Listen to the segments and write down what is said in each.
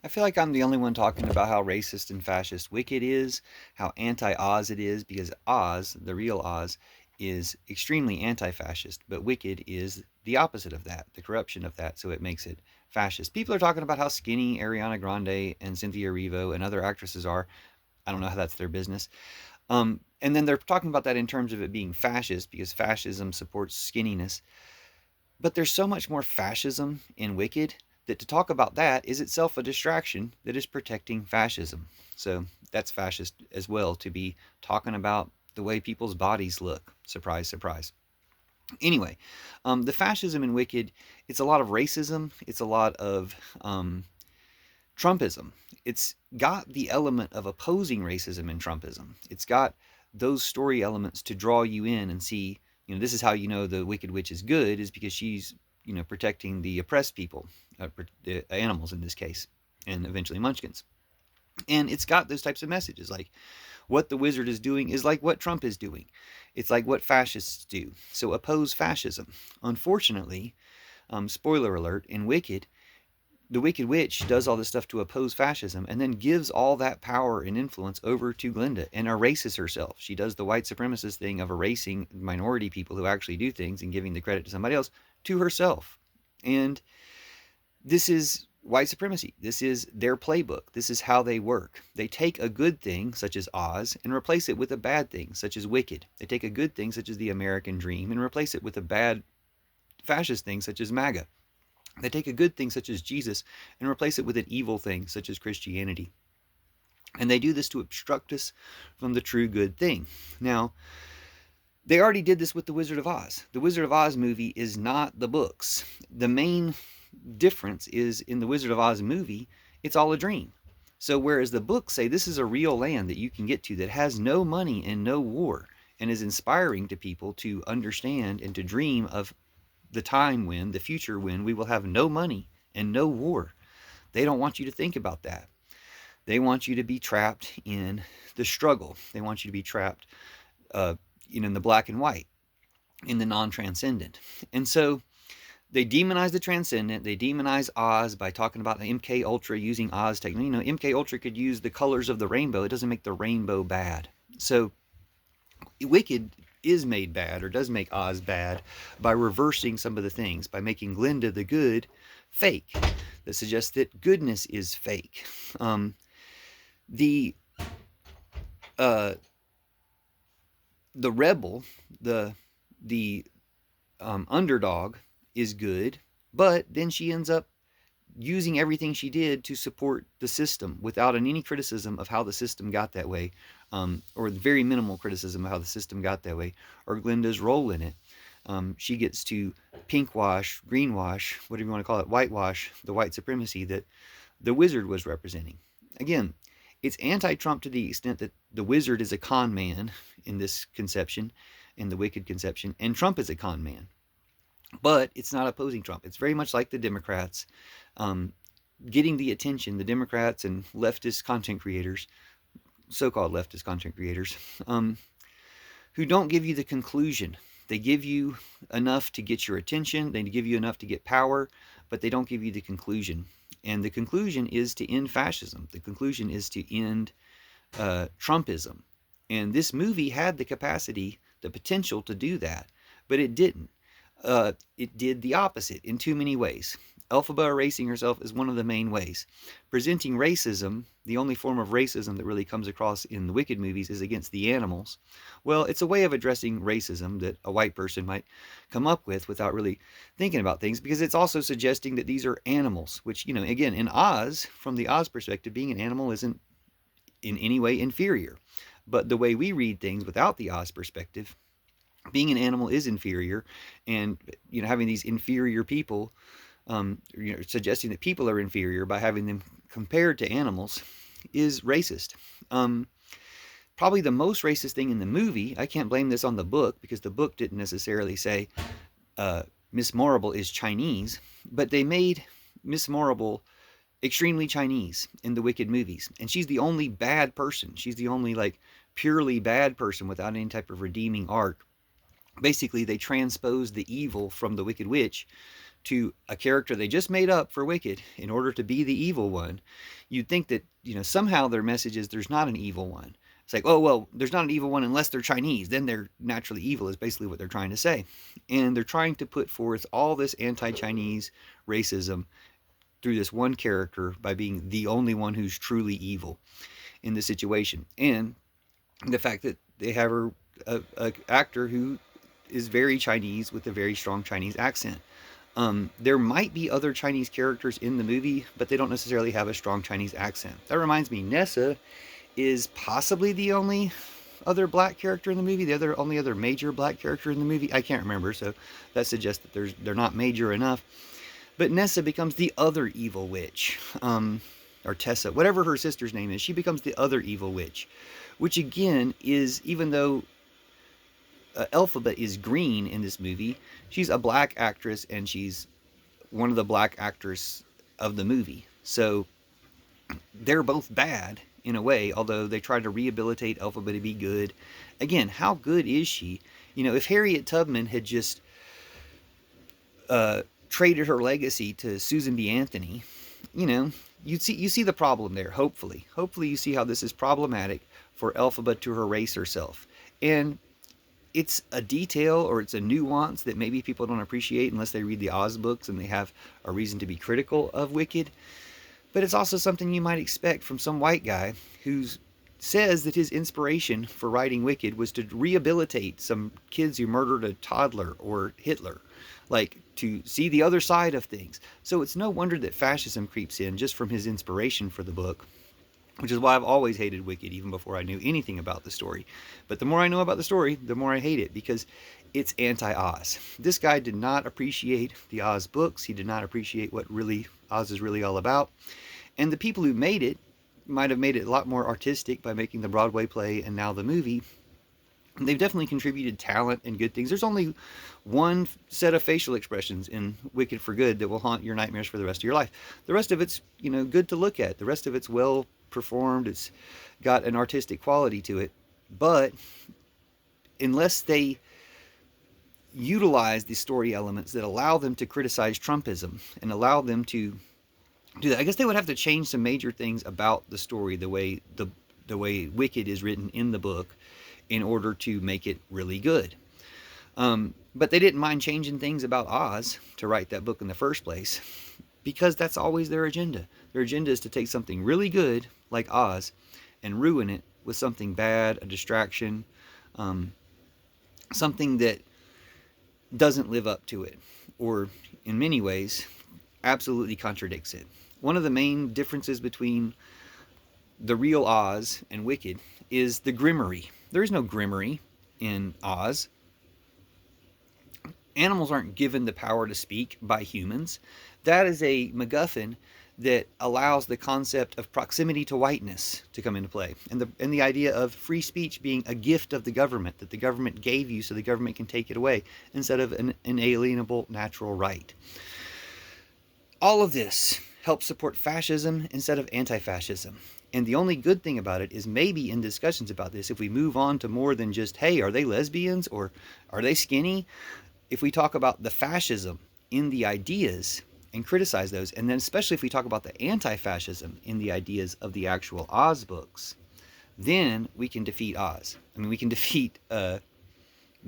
I feel like I'm the only one talking about how racist and fascist Wicked is, how anti-Oz it is, because Oz, the real Oz, is extremely anti-fascist, but Wicked is the opposite of that, the corruption of that, so it makes it fascist. People are talking about how skinny Ariana Grande and Cynthia Erivo and other actresses are. I don't know how that's their business. And then they're talking about that in terms of it being fascist, because fascism supports skinniness. But there's so much more fascism in Wicked that to talk about that is itself a distraction that is protecting fascism. So that's fascist as well, to be talking about the way people's bodies look. Surprise, surprise. Anyway, the fascism in Wicked, it's a lot of racism, it's a lot of Trumpism. It's got the element of opposing racism and Trumpism. It's got those story elements to draw you in and see, this is how you know the Wicked Witch is good, is because she's, protecting the oppressed people, the animals in this case, and eventually munchkins. And it's got those types of messages, like what the wizard is doing is like what Trump is doing. It's like what fascists do. So oppose fascism. Unfortunately, spoiler alert, in Wicked, the Wicked Witch does all this stuff to oppose fascism and then gives all that power and influence over to Glinda and erases herself. She does the white supremacist thing of erasing minority people who actually do things and giving the credit to somebody else to herself. And this is white supremacy. This is their playbook. This is how they work. They take a good thing, such as Oz, and replace it with a bad thing, such as Wicked. They take a good thing, such as the American Dream, and replace it with a bad fascist thing, such as MAGA. They take a good thing such as Jesus and replace it with an evil thing such as Christianity. And they do this to obstruct us from the true good thing. Now, they already did this with The Wizard of Oz. The Wizard of Oz movie is not the books. The main difference is in the Wizard of Oz movie, it's all a dream. So whereas the books say this is a real land that you can get to that has no money and no war and is inspiring to people to understand and to dream of the time when, the future when, we will have no money and no war. They don't want you to think about that. They want you to be trapped in the struggle. They want you to be trapped, in the black and white, in the non-transcendent. And so they demonize the transcendent. They demonize Oz by talking about the MK Ultra using Oz technology. MK Ultra could use the colors of the rainbow. It doesn't make the rainbow bad. So Wicked is made bad, or does make Oz bad, by reversing some of the things, by making Glinda the good fake, that suggests that goodness is fake. The uh, the rebel, the underdog, is good, but then she ends up using everything she did to support the system without any criticism of how the system got that way, or very minimal criticism of how the system got that way, or Glinda's role in it. She gets to pinkwash, greenwash, whatever you want to call it, whitewash the white supremacy that the wizard was representing. Again, it's anti-Trump to the extent that the wizard is a con man in this conception, in the Wicked conception, and Trump is a con man. But it's not opposing Trump. It's very much like the Democrats, getting the attention, the Democrats and leftist content creators, so-called leftist content creators, who don't give you the conclusion. They give you enough to get your attention, they give you enough to get power, but they don't give you the conclusion. And the conclusion is to end fascism. The conclusion is to end Trumpism. And this movie had the capacity, the potential to do that, but it didn't. It did the opposite in too many ways. Elphaba erasing herself is one of the main ways. Presenting racism, the only form of racism that really comes across in the Wicked movies is against the animals. Well, it's a way of addressing racism that a white person might come up with without really thinking about things, because it's also suggesting that these are animals, which, again, in Oz, from the Oz perspective, being an animal isn't in any way inferior. But the way we read things without the Oz perspective, being an animal is inferior, and having these inferior people, suggesting that people are inferior by having them compared to animals, is racist. Probably the most racist thing in the movie, I can't blame this on the book, because the book didn't necessarily say Miss Marable is Chinese, but they made Miss Marable extremely Chinese in the Wicked movies, and she's the only bad person. She's the only purely bad person without any type of redeeming arc. Basically, they transposed the evil from the Wicked Witch to a character they just made up for Wicked in order to be the evil one, you'd think that, somehow their message is there's not an evil one. It's like, oh, well, there's not an evil one unless they're Chinese. Then they're naturally evil, is basically what they're trying to say. And they're trying to put forth all this anti Chinese racism through this one character by being the only one who's truly evil in the situation. And the fact that they have a actor who is very Chinese with a very strong Chinese accent. There might be other Chinese characters in the movie, but they don't necessarily have a strong Chinese accent. That reminds me, Nessa is possibly the only other black character in the movie, the only other major black character in the movie. I can't remember, so that suggests that they're not major enough. But Nessa becomes the other evil witch, or Tessa, whatever her sister's name is. She becomes the other evil witch, which again is, even though Elphaba is green in this movie, she's a black actress, and she's one of the black actors of the movie. So they're both bad in a way, although they try to rehabilitate Elphaba to be good. Again, how good is she? If Harriet Tubman had just traded her legacy to Susan B. Anthony, you see the problem there. Hopefully you see how this is problematic for Elphaba to erase herself. And it's a detail, or it's a nuance that maybe people don't appreciate unless they read the Oz books and they have a reason to be critical of Wicked. But it's also something you might expect from some white guy who says that his inspiration for writing Wicked was to rehabilitate some kids who murdered a toddler or Hitler, like to see the other side of things. So it's no wonder that fascism creeps in just from his inspiration for the book, which is why I've always hated Wicked, even before I knew anything about the story. But the more I know about the story, the more I hate it, because it's anti-Oz. This guy did not appreciate the Oz books. He did not appreciate what really Oz is really all about. And the people who made it might have made it a lot more artistic by making the Broadway play and now the movie. They've definitely contributed talent and good things. There's only one set of facial expressions in Wicked for Good that will haunt your nightmares for the rest of your life. The rest of it's, good to look at. The rest of it's well performed. It's got an artistic quality to it. But unless they utilize the story elements that allow them to criticize Trumpism and allow them to do that, I guess they would have to change some major things about the story, the way Wicked is written in the book, in order to make it really good. But they didn't mind changing things about Oz to write that book in the first place, because that's always their agenda. Their agenda is to take something really good, like Oz, and ruin it with something bad, a distraction, something that doesn't live up to it, or in many ways, absolutely contradicts it. One of the main differences between the real Oz and Wicked is the grimmery. There is no grimmery in Oz. Animals aren't given the power to speak by humans. That is a MacGuffin that allows the concept of proximity to whiteness to come into play, and the idea of free speech being a gift of the government, that the government gave you so the government can take it away, instead of an inalienable natural right. All of this helps support fascism instead of anti-fascism. And the only good thing about it is, maybe in discussions about this, if we move on to more than just, hey, are they lesbians or are they skinny? If we talk about the fascism in the ideas and criticize those, and then especially if we talk about the anti-fascism in the ideas of the actual Oz books, then we can defeat Oz. I mean, we can defeat the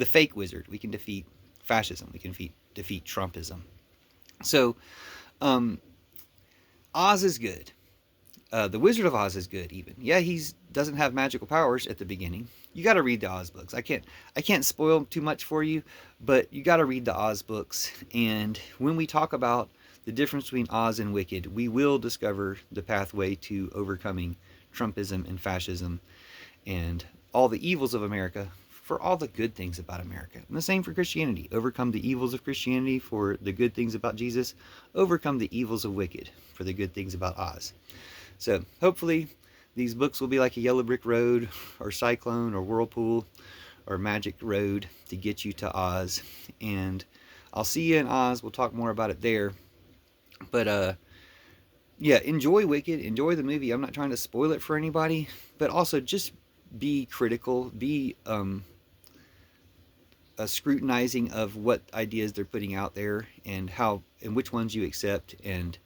fake wizard. We can defeat fascism. We can defeat Trumpism. So Oz is good. The Wizard of Oz is good, even. Yeah, he doesn't have magical powers at the beginning. You got to read the Oz books. I can't spoil too much for you, but you got to read the Oz books. And when we talk about the difference between Oz and Wicked, we will discover the pathway to overcoming Trumpism and fascism and all the evils of America for all the good things about America. And the same for Christianity. Overcome the evils of Christianity for the good things about Jesus. Overcome the evils of Wicked for the good things about Oz. So hopefully these books will be like a Yellow Brick Road or Cyclone or Whirlpool or Magic Road to get you to Oz. And I'll see you in Oz. We'll talk more about it there. But yeah, enjoy Wicked. Enjoy the movie. I'm not trying to spoil it for anybody. But also just be critical. Be a scrutinizing of what ideas they're putting out there, and how and which ones you accept, and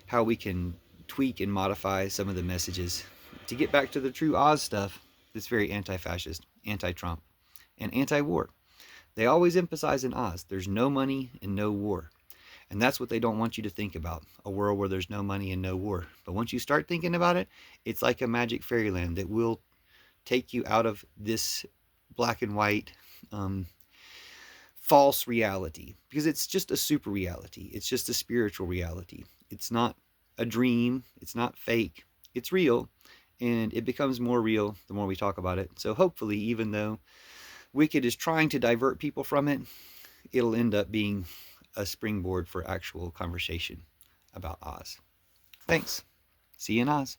how we can tweak and modify some of the messages to get back to the true Oz stuff that's very anti-fascist, anti-Trump, and anti-war. They always emphasize in Oz there's no money and no war. And that's what they don't want you to think about, a world where there's no money and no war. But once you start thinking about it, it's like a magic fairyland that will take you out of this black and white um, false reality, because it's just a super reality. It's just a spiritual reality. It's not a dream. It's not fake. It's real. And it becomes more real the more we talk about it. So hopefully, even though Wicked is trying to divert people from it, it'll end up being a springboard for actual conversation about Oz. Thanks. See you in Oz.